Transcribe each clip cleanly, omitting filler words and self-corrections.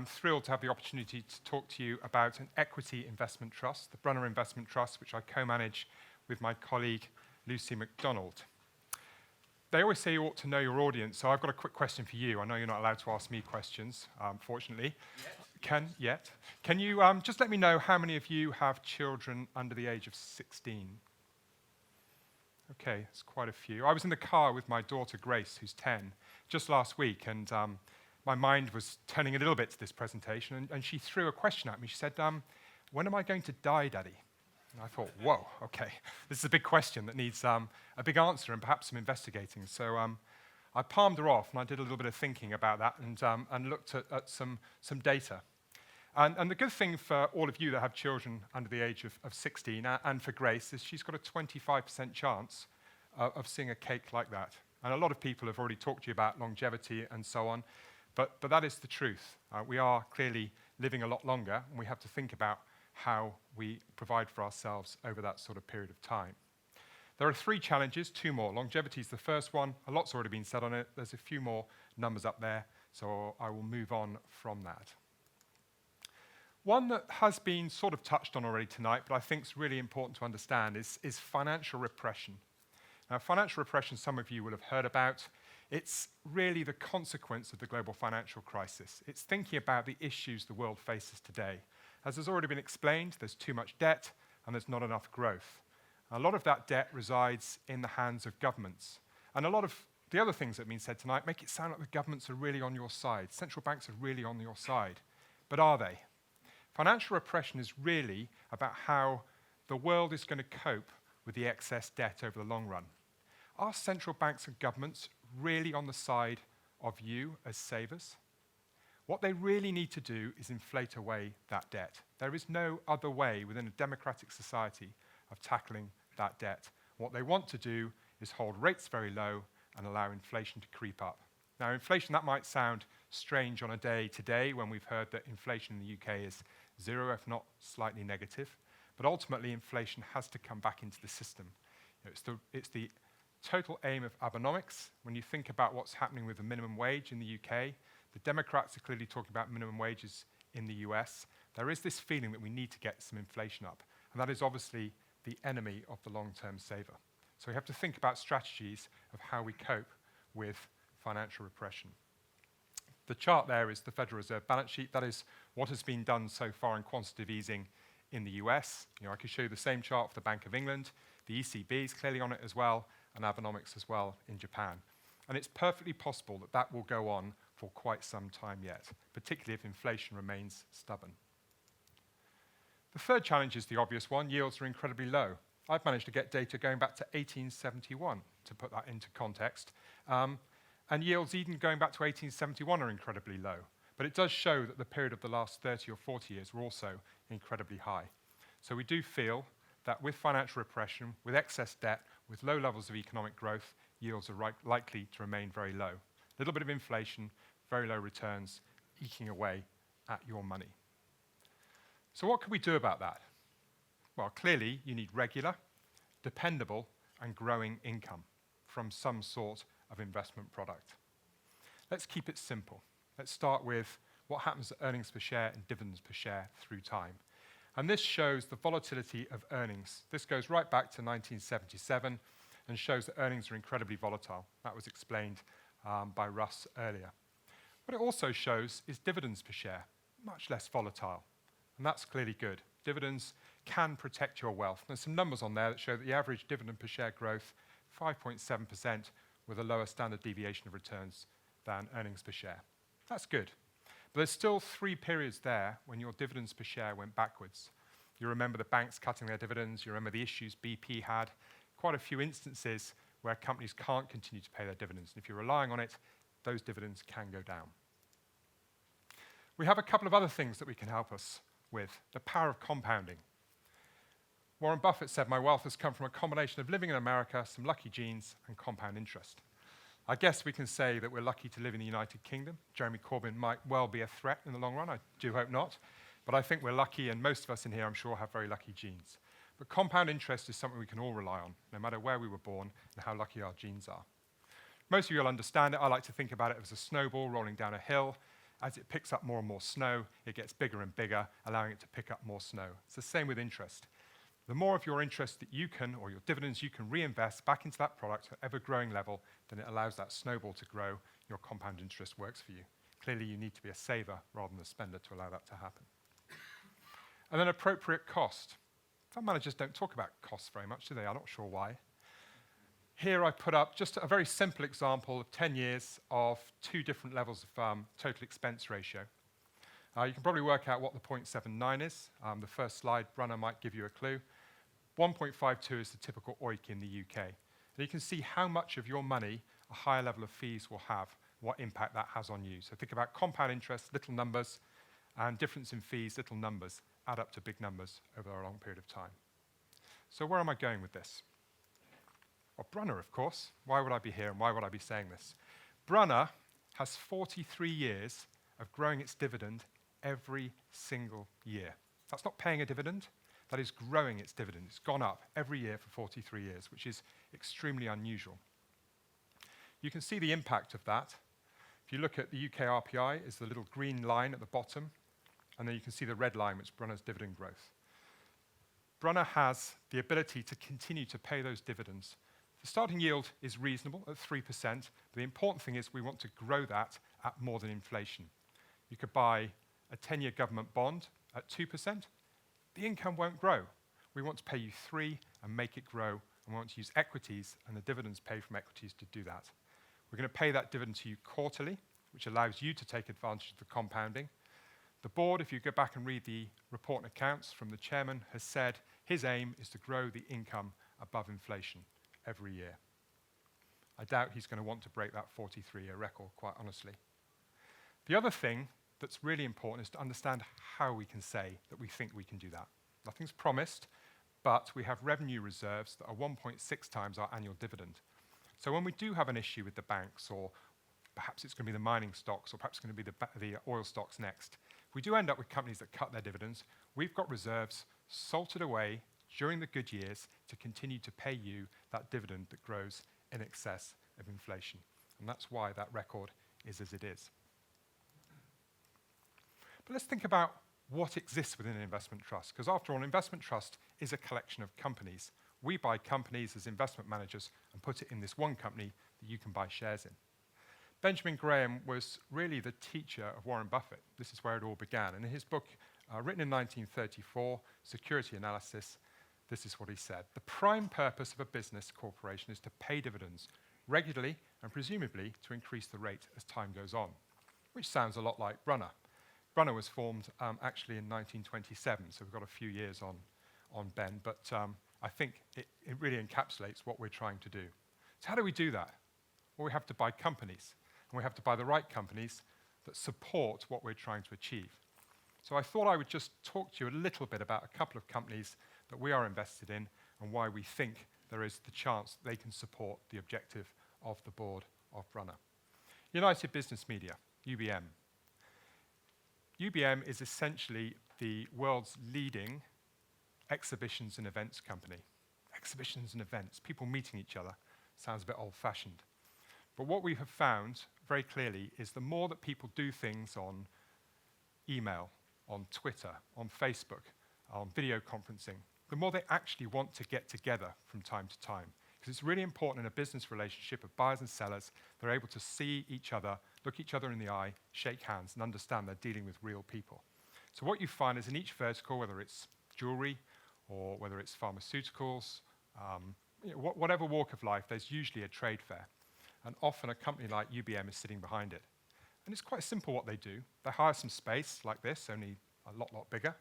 I'm thrilled to have the opportunity to talk to you about an equity investment trust, the Brunner Investment Trust, which I co-manage with my colleague, Lucy McDonald. They always say you ought to know your audience, so I've got a quick question for you. I know you're not allowed to ask me questions, fortunately. Can you just let me know how many of you have children under the age of 16? Okay, it's quite a few. I was in the car with my daughter, Grace, who's 10, just last week, and my mind was turning a little bit to this presentation, and she threw a question at me. She said, when am I going to die, Daddy? And I thought, whoa, okay, this is a big question that needs a big answer and perhaps some investigating. So I palmed her off, and I did a little bit of thinking about that and looked at some data. And the good thing for all of you that have children under the age of 16, and for Grace, is she's got a 25% chance of seeing a cake like that. And a lot of people have already talked to you about longevity and so on, but that is the truth. We are clearly living a lot longer, and we have to think about how we provide for ourselves over that sort of period of time. There are 3 challenges, 2 more. Longevity is the first one. A lot's already been said on it. There's a few more numbers up there, so I will move on from that. One that has been sort of touched on already tonight, but I think is really important to understand, is financial repression. Now, financial repression, some of you will have heard about. It's really the consequence of the global financial crisis. It's thinking about the issues the world faces today. As has already been explained, there's too much debt and there's not enough growth. A lot of that debt resides in the hands of governments. And a lot of the other things that have been said tonight make it sound like the governments are really on your side. Central banks are really on your side. But are they? Financial repression is really about how the world is going to cope with the excess debt over the long run. Are central banks and governments really on the side of you as savers? What they really need to do is inflate away that debt. There is no other way within a democratic society of tackling that debt. What they want to do is hold rates very low and allow inflation to creep up. Now, inflation, that might sound strange on a day today when we've heard that inflation in the UK is 0, if not slightly negative. But ultimately, inflation has to come back into the system. It's the total aim of Abenomics. When you think about what's happening with the minimum wage in the UK, the Democrats are clearly talking about minimum wages in the US. There is this feeling that we need to get some inflation up. And that is obviously the enemy of the long-term saver. So we have to think about strategies of how we cope with financial repression. The chart there is the Federal Reserve balance sheet. That is what has been done so far in quantitative easing in the US. I could show you the same chart for the Bank of England. The ECB is clearly on it as well, and Abenomics as well in Japan. And it's perfectly possible that that will go on for quite some time yet, particularly if inflation remains stubborn. The third challenge is the obvious one. Yields are incredibly low. I've managed to get data going back to 1871 to put that into context. And yields even going back to 1871 are incredibly low. But it does show that the period of the last 30 or 40 years were also incredibly high. So we do feel that with financial repression, with excess debt, with low levels of economic growth, yields are likely to remain very low. A little bit of inflation, very low returns, eking away at your money. So what can we do about that? Well, clearly you need regular, dependable, and growing income from some sort of investment product. Let's keep it simple. Let's start with what happens to earnings per share and dividends per share through time. And this shows the volatility of earnings. This goes right back to 1977 and shows that earnings are incredibly volatile. That was explained by Russ earlier. What it also shows is dividends per share, much less volatile. And that's clearly good. Dividends can protect your wealth. There's some numbers on there that show that the average dividend per share growth, 5.7%, with a lower standard deviation of returns than earnings per share. That's good. But there's still 3 periods there when your dividends per share went backwards. You remember the banks cutting their dividends. You remember the issues BP had. Quite a few instances where companies can't continue to pay their dividends. And if you're relying on it, those dividends can go down. We have a couple of other things that we can help us with. The power of compounding. Warren Buffett said, "My wealth has come from a combination of living in America, some lucky genes, and compound interest." I guess we can say that we're lucky to live in the United Kingdom. Jeremy Corbyn might well be a threat in the long run. I do hope not. But I think we're lucky, and most of us in here, I'm sure, have very lucky genes. But compound interest is something we can all rely on, no matter where we were born and how lucky our genes are. Most of you will understand it. I like to think about it as a snowball rolling down a hill. As it picks up more and more snow, it gets bigger and bigger, allowing it to pick up more snow. It's the same with interest. The more of your interest that you can, or your dividends you can reinvest back into that product at ever-growing level, then it allows that snowball to grow. Your compound interest works for you. Clearly, you need to be a saver rather than a spender to allow that to happen. And then appropriate cost. Fund managers don't talk about costs very much, do they? I'm not sure why. Here I put up just a very simple example of 10 years of two different levels of total expense ratio. You can probably work out what the 0.79 is. The first slide, Brunner might give you a clue. 1.52 is the typical OIC in the UK. And you can see how much of your money a higher level of fees will have, what impact that has on you. So think about compound interest, little numbers, and difference in fees, little numbers, add up to big numbers over a long period of time. So where am I going with this? Well, Brunner, of course. Why would I be here and why would I be saying this? Brunner has 43 years of growing its dividend every single year. That's not paying a dividend, that is growing its dividend. It's gone up every year for 43 years, which is extremely unusual. You can see the impact of that. If you look at the UK RPI, is the little green line at the bottom, and then you can see the red line, which is Brunner's dividend growth. Brunner has the ability to continue to pay those dividends. The starting yield is reasonable at 3%, but the important thing is we want to grow that at more than inflation. You could buy a 10-year government bond at 2%. The income won't grow. We want to pay you 3 and make it grow, and we want to use equities and the dividends paid from equities to do that. We're going to pay that dividend to you quarterly, which allows you to take advantage of the compounding. The board, if you go back and read the report and accounts from the chairman, has said his aim is to grow the income above inflation every year. I doubt he's going to want to break that 43-year record, quite honestly. The other thing that's really important is to understand how we can say that we think we can do that. Nothing's promised, but we have revenue reserves that are 1.6 times our annual dividend. So when we do have an issue with the banks, or perhaps it's going to be the mining stocks, or perhaps it's going to be the oil stocks next, if we do end up with companies that cut their dividends, we've got reserves salted away during the good years to continue to pay you that dividend that grows in excess of inflation. And that's why that record is as it is. But let's think about what exists within an investment trust, because after all, an investment trust is a collection of companies. We buy companies as investment managers and put it in this one company that you can buy shares in. Benjamin Graham was really the teacher of Warren Buffett. This is where it all began. And in his book, written in 1934, Security Analysis, this is what he said. The prime purpose of a business corporation is to pay dividends regularly and presumably to increase the rate as time goes on, which sounds a lot like Brunner. Brunner was formed actually in 1927, so we've got a few years on Ben, but I think it really encapsulates what we're trying to do. So how do we do that? Well, we have to buy companies, and we have to buy the right companies that support what we're trying to achieve. So I thought I would just talk to you a little bit about a couple of companies that we are invested in and why we think there is the chance they can support the objective of the board of Brunner. United Business Media, UBM. UBM is essentially the world's leading exhibitions and events company. Exhibitions and events, people meeting each other, sounds a bit old-fashioned. But what we have found very clearly is the more that people do things on email, on Twitter, on Facebook, on video conferencing, the more they actually want to get together from time to time. Because it's really important in a business relationship of buyers and sellers, they're able to see each other, look each other in the eye, shake hands, and understand they're dealing with real people. So what you find is in each vertical, whether it's jewelry or whether it's pharmaceuticals, whatever walk of life, there's usually a trade fair. And often a company like UBM is sitting behind it. And it's quite simple what they do. They hire some space like this, only a lot bigger,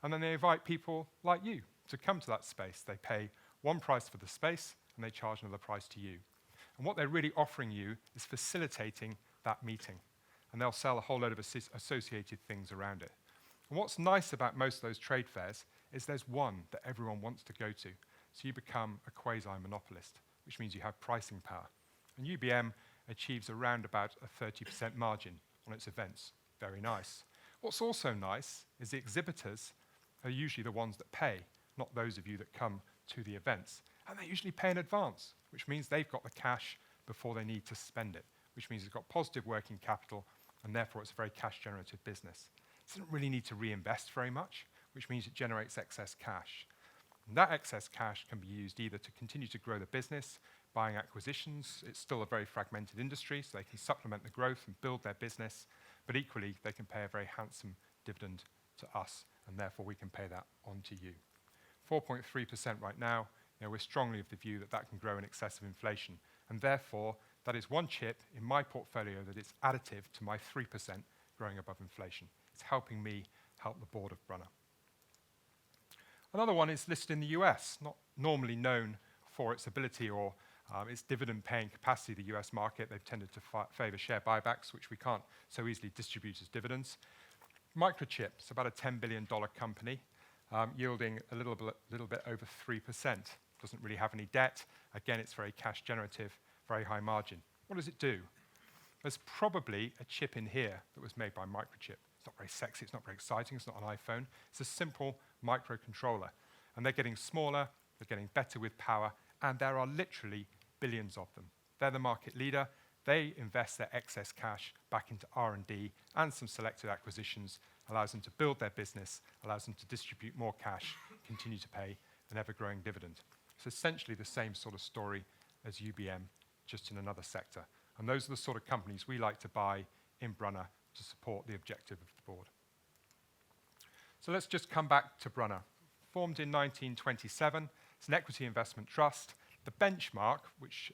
and then they invite people like you to come to that space. They pay one price for the space, and they charge another price to you. And what they're really offering you is facilitating that meeting. And they'll sell a whole load of associated things around it. And what's nice about most of those trade fairs is there's one that everyone wants to go to. So you become a quasi-monopolist, which means you have pricing power. And UBM achieves around about a 30% margin on its events. Very nice. What's also nice is the exhibitors are usually the ones that pay, not those of you that come to the events. And they usually pay in advance, which means they've got the cash before they need to spend it, which means it's got positive working capital and therefore it's a very cash-generative business. It doesn't really need to reinvest very much, which means it generates excess cash. And that excess cash can be used either to continue to grow the business, buying acquisitions. It's still a very fragmented industry, so they can supplement the growth and build their business, but equally, they can pay a very handsome dividend to us, and therefore we can pay that on to you. 4.3% right now. We're strongly of the view that that can grow in excess of inflation, and therefore that is one chip in my portfolio that is additive to my 3% growing above inflation. It's helping me help the board of Brunner. Another one is listed in the US, not normally known for its ability or its dividend-paying capacity, the US market. They've tended to favor share buybacks, which we can't so easily distribute as dividends. Microchip, it's about a $10 billion company, yielding a little bit over 3%. Doesn't really have any debt. Again, it's very cash generative, very high margin. What does it do? There's probably a chip in here that was made by Microchip. It's not very sexy, it's not very exciting, it's not an iPhone. It's a simple microcontroller. And they're getting smaller, they're getting better with power, and there are literally billions of them. They're the market leader. They invest their excess cash back into R&D and some selected acquisitions, allows them to build their business, allows them to distribute more cash, continue to pay an ever-growing dividend. It's essentially the same sort of story as UBM, just in another sector. And those are the sort of companies we like to buy in Brunner to support the objective of the board. So let's just come back to Brunner. Formed in 1927, it's an equity investment trust. The benchmark, which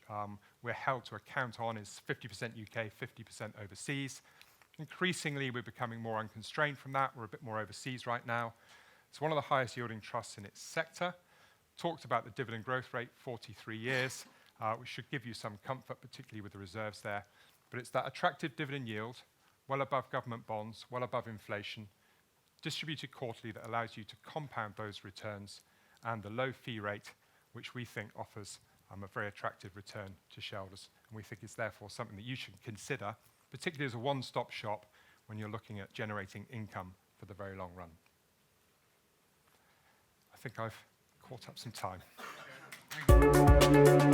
we're held to account on, is 50% UK, 50% overseas. Increasingly, we're becoming more unconstrained from that. We're a bit more overseas right now. It's one of the highest yielding trusts in its sector. Talked about the dividend growth rate, 43 years, which should give you some comfort, particularly with the reserves there. But it's that attractive dividend yield, well above government bonds, well above inflation, distributed quarterly that allows you to compound those returns, and the low fee rate, which we think offers a very attractive return to shareholders. And we think it's therefore something that you should consider, particularly as a one-stop shop when you're looking at generating income for the very long run. I think I've caught up some time. Thank you.